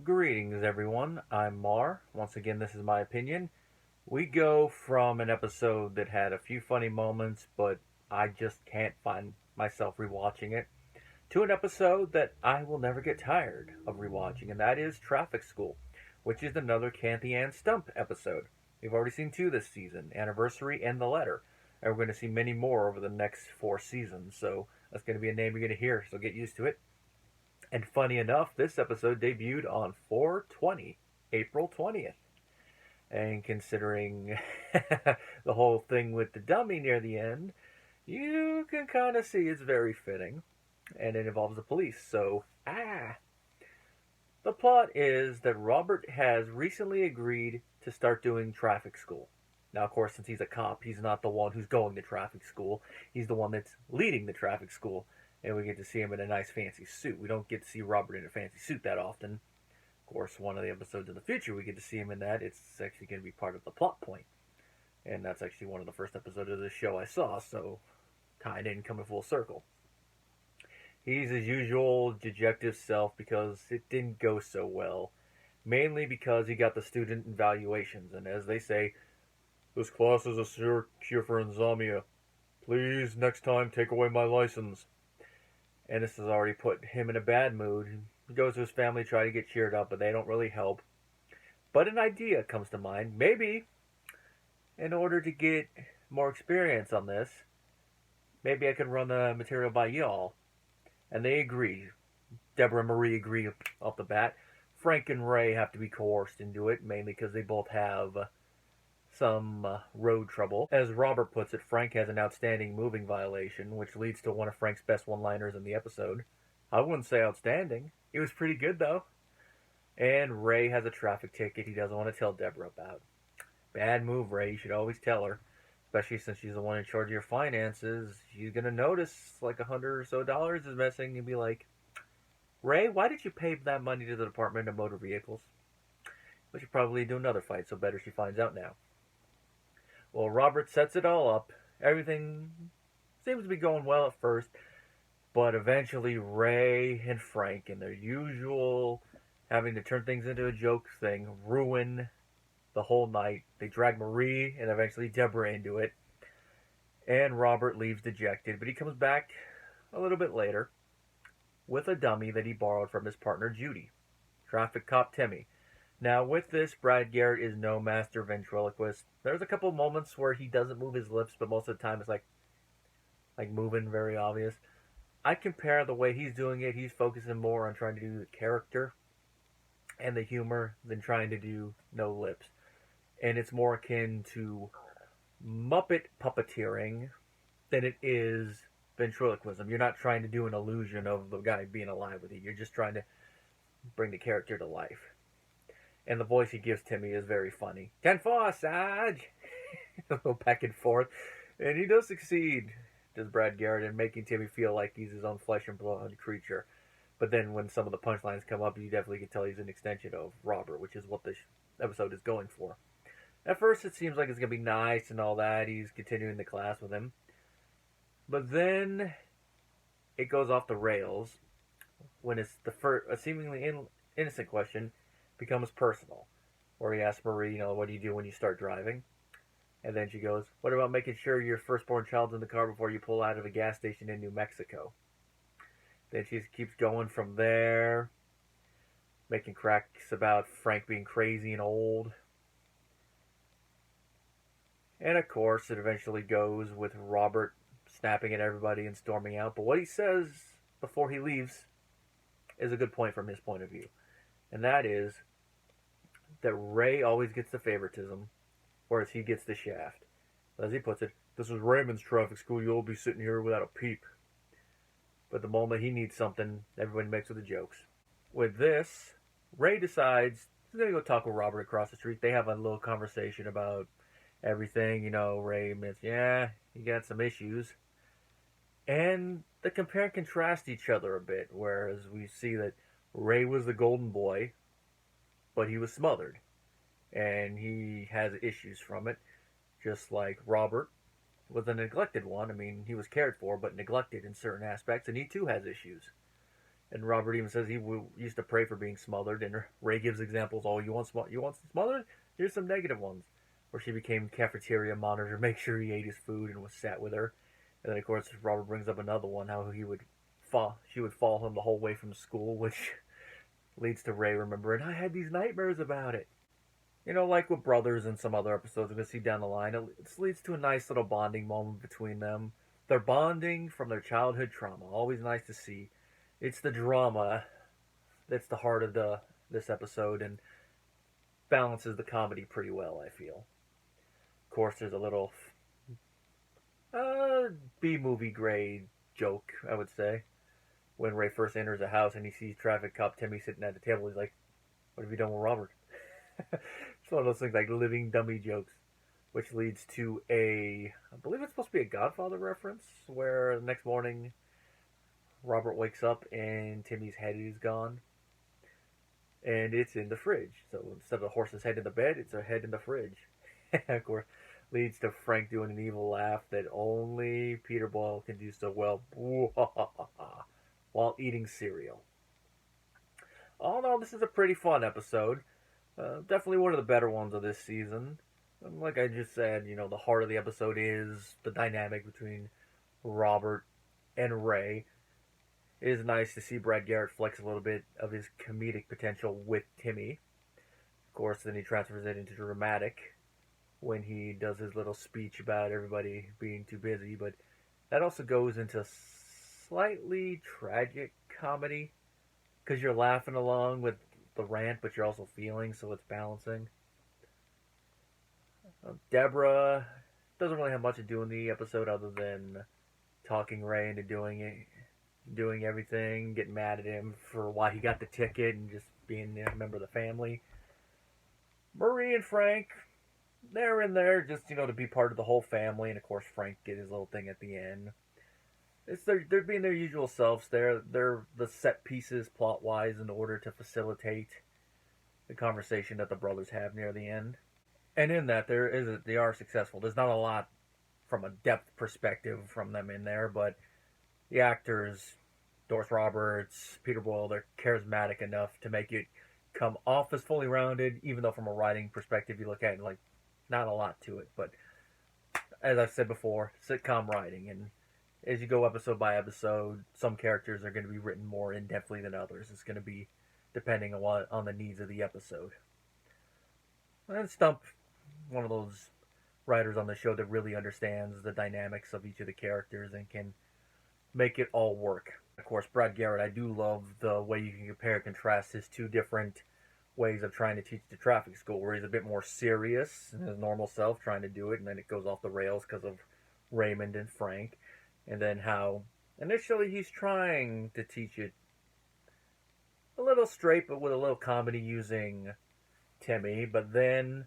Greetings, everyone. I'm Mar. Once again, this is my opinion. We go from an episode that had a few funny moments, but I just can't find myself rewatching it, to an episode that I will never get tired of rewatching, and that is Traffic School, which is another Kathy Ann Stump episode. We've already seen two this season, Anniversary and The Letter, and we're going to see many more over the next 4 seasons, so that's going to be a name you're going to hear, so get used to it. And funny enough, this episode debuted on 4/20, April 20th. And considering the whole thing with the dummy near the end, you can kind of see it's very fitting. And it involves the police, so The plot is that Robert has recently agreed to start doing traffic school. Now, of course, since he's a cop, he's not the one who's going to traffic school. He's the one that's leading the traffic school, and we get to see him in a nice fancy suit. We don't get to see Robert in a fancy suit that often. Of course, one of the episodes in the future, we get to see him in that. It's actually going to be part of the plot point. And that's actually one of the first episodes of this show I saw, so tying in, coming full circle. He's his usual dejected self because it didn't go so well. Mainly because he got the student evaluations, and as they say, "This class is a sure cure for insomnia. Please, next time, take away my license." And this has already put him in a bad mood. He goes to his family to try to get cheered up, but they don't really help. But an idea comes to mind. Maybe, in order to get more experience on this, maybe I could run the material by y'all. And they agree. Deborah and Marie agree off the bat. Frank and Ray have to be coerced into it, mainly because they both have some road trouble. As Robert puts it, Frank has an outstanding moving violation, which leads to one of Frank's best one-liners in the episode. I wouldn't say outstanding. It was pretty good, though. And Ray has a traffic ticket he doesn't want to tell Deborah about. Bad move, Ray. You should always tell her. Especially since she's the one in charge of your finances. She's going to notice like $100 or so is missing and be like, "Ray, why did you pay that money to the Department of Motor Vehicles?" But she'll probably do another fight, so better she finds out now. Well, Robert sets it all up. Everything seems to be going well at first, but eventually Ray and Frank, in their usual having to turn things into a joke thing, ruin the whole night. They drag Marie and eventually Deborah into it, and Robert leaves dejected, but he comes back a little bit later with a dummy that he borrowed from his partner Judy, traffic cop Timmy. Now, with this, Brad Garrett is no master ventriloquist. There's a couple moments where he doesn't move his lips, but most of the time it's like moving, very obvious. I compare the way he's doing it, he's focusing more on trying to do the character and the humor than trying to do no lips. And it's more akin to Muppet puppeteering than it is ventriloquism. You're not trying to do an illusion of the guy being alive with you. You're just trying to bring the character to life. And the voice he gives Timmy is very funny. 10-4, Sarge! A little back and forth. And he does succeed, does Brad Garrett, in making Timmy feel like he's his own flesh and blood creature. But then when some of the punchlines come up, you definitely can tell he's an extension of Robert, which is what this episode is going for. At first, it seems like it's going to be nice and all that. He's continuing the class with him. But then it goes off the rails when it's a seemingly innocent question becomes personal, where he asks Marie, what do you do when you start driving? And then she goes, what about making sure your firstborn child's in the car before you pull out of a gas station in New Mexico? Then she keeps going from there, making cracks about Frank being crazy and old. And of course, it eventually goes with Robert snapping at everybody and storming out. But what he says before he leaves is a good point from his point of view. And that is that Ray always gets the favoritism, whereas he gets the shaft. As he puts it, "This is Raymond's traffic school. You'll be sitting here without a peep." But the moment he needs something, everybody makes with the jokes. With this, Ray decides he's going to go talk with Robert across the street. They have a little conversation about everything. Ray admits, yeah, he got some issues. And they compare and contrast each other a bit, whereas we see that Ray was the golden boy, but he was smothered. And he has issues from it, just like Robert was a neglected one. I mean, he was cared for, but neglected in certain aspects, and he too has issues. And Robert even says he used to pray for being smothered. And Ray gives examples. Oh, you want some smothered? Here's some negative ones. Where she became cafeteria monitor, make sure he ate his food and was sat with her. And then of course Robert brings up another one, how she would follow him the whole way from school, which leads to Ray remembering, I had these nightmares about it. Like with brothers in some other episodes we're going to see down the line, it leads to a nice little bonding moment between them. They're bonding from their childhood trauma. Always nice to see. It's the drama that's the heart of this episode and balances the comedy pretty well, I feel. Of course, there's a little B-movie grade joke, I would say. When Ray first enters a house and he sees traffic cop Timmy sitting at the table, he's like, what have you done with Robert? It's one of those things like living dummy jokes, which leads to I believe it's supposed to be a Godfather reference, where the next morning Robert wakes up and Timmy's head is gone, and it's in the fridge. So instead of the horse's head in the bed, it's a head in the fridge. Of course, leads to Frank doing an evil laugh that only Peter Boyle can do so well while eating cereal. All in all, this is a pretty fun episode. Definitely one of the better ones of this season. And like I just said, the heart of the episode is the dynamic between Robert and Ray. It is nice to see Brad Garrett flex a little bit of his comedic potential with Timmy. Of course, then he transfers it into dramatic when he does his little speech about everybody being too busy. But that also goes into slightly tragic comedy because you're laughing along with the rant, but you're also feeling, so it's balancing. Deborah doesn't really have much to do in the episode other than talking Ray into doing everything, getting mad at him for why he got the ticket, and just being a member of the family. Marie and Frank, they're in there just, to be part of the whole family, and of course Frank get his little thing at the end. They're being their usual selves there. They're the set pieces plot-wise in order to facilitate the conversation that the brothers have near the end. And in that, they are successful. There's not a lot from a depth perspective from them in there, but the actors, Doris Roberts, Peter Boyle, they're charismatic enough to make it come off as fully rounded, even though from a writing perspective you look at it like not a lot to it. But as I've said before, sitcom writing, and as you go episode by episode, some characters are going to be written more in-depthly than others. It's going to be depending on the needs of the episode. And Stump, one of those writers on the show that really understands the dynamics of each of the characters and can make it all work. Of course, Brad Garrett, I do love the way you can compare and contrast his two different ways of trying to teach the traffic school, where he's a bit more serious in his normal self, trying to do it, and then it goes off the rails because of Raymond and Frank. And then how initially he's trying to teach it a little straight, but with a little comedy using Timmy, but then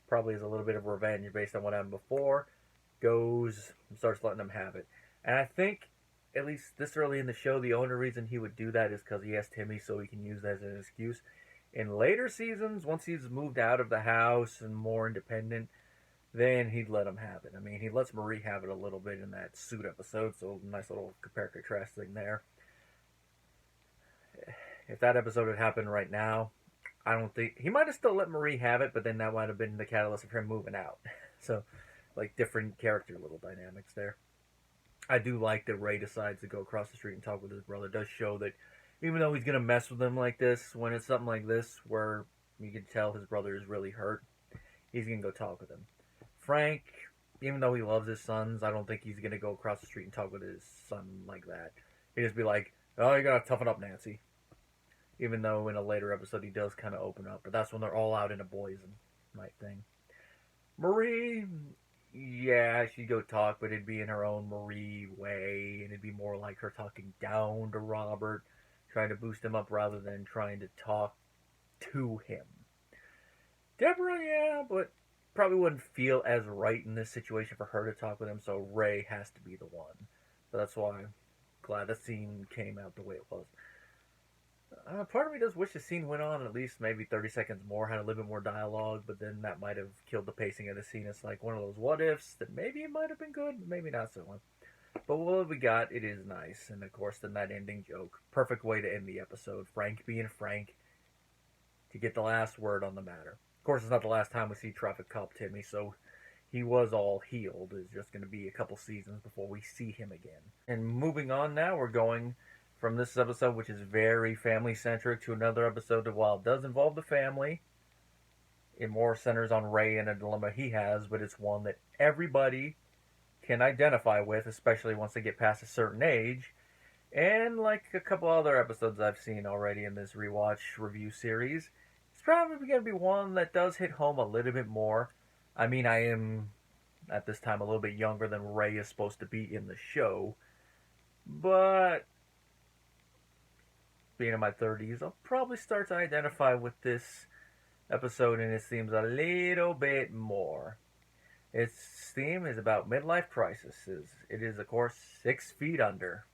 probably is a little bit of revenge based on what happened before, goes and starts letting them have it. And I think, at least this early in the show, the only reason he would do that is because he has Timmy, so he can use that as an excuse. In later seasons, once he's moved out of the house and more independent, then he'd let him have it. I mean, he lets Marie have it a little bit in that suit episode, so nice little compare-contrast thing there. If that episode had happened right now, I don't think... He might have still let Marie have it, but then that might have been the catalyst of him moving out. So, like, different character little dynamics there. I do like that Ray decides to go across the street and talk with his brother. It does show that even though he's going to mess with him like this, when it's something like this where you can tell his brother is really hurt, he's going to go talk with him. Frank, even though he loves his sons, I don't think he's going to go across the street and talk with his son like that. He'd just be like, oh, you got to toughen up, Nancy. Even though in a later episode he does kind of open up. But that's when they're all out in a boys' night thing. Marie, yeah, she'd go talk, but it'd be in her own Marie way. And it'd be more like her talking down to Robert, trying to boost him up rather than trying to talk to him. Deborah, yeah, but probably wouldn't feel as right in this situation for her to talk with him, so Ray has to be the one. So that's why I'm glad the scene came out the way it was. Part of me does wish the scene went on at least maybe 30 seconds more, had a little bit more dialogue, but then that might have killed the pacing of the scene. It's like one of those what ifs that maybe it might have been good, maybe not so much. But what we got, it is nice. And of course, the night ending joke. Perfect way to end the episode. Frank being Frank to get the last word on the matter. Of course, it's not the last time we see traffic cop Timmy, so he was all healed. It's just going to be a couple seasons before we see him again. And moving on now, we're going from this episode, which is very family centric, to another episode that, while it does involve the family, it more centers on Ray and a dilemma he has, but it's one that everybody can identify with, especially once they get past a certain age. And like a couple other episodes I've seen already in this rewatch review series, it's probably going to be one that does hit home a little bit more. I mean, I am at this time a little bit younger than Ray is supposed to be in the show, but being in my 30s, I'll probably start to identify with this episode and its themes a little bit more. Its theme is about midlife crises. It is, of course, 6 Feet Under.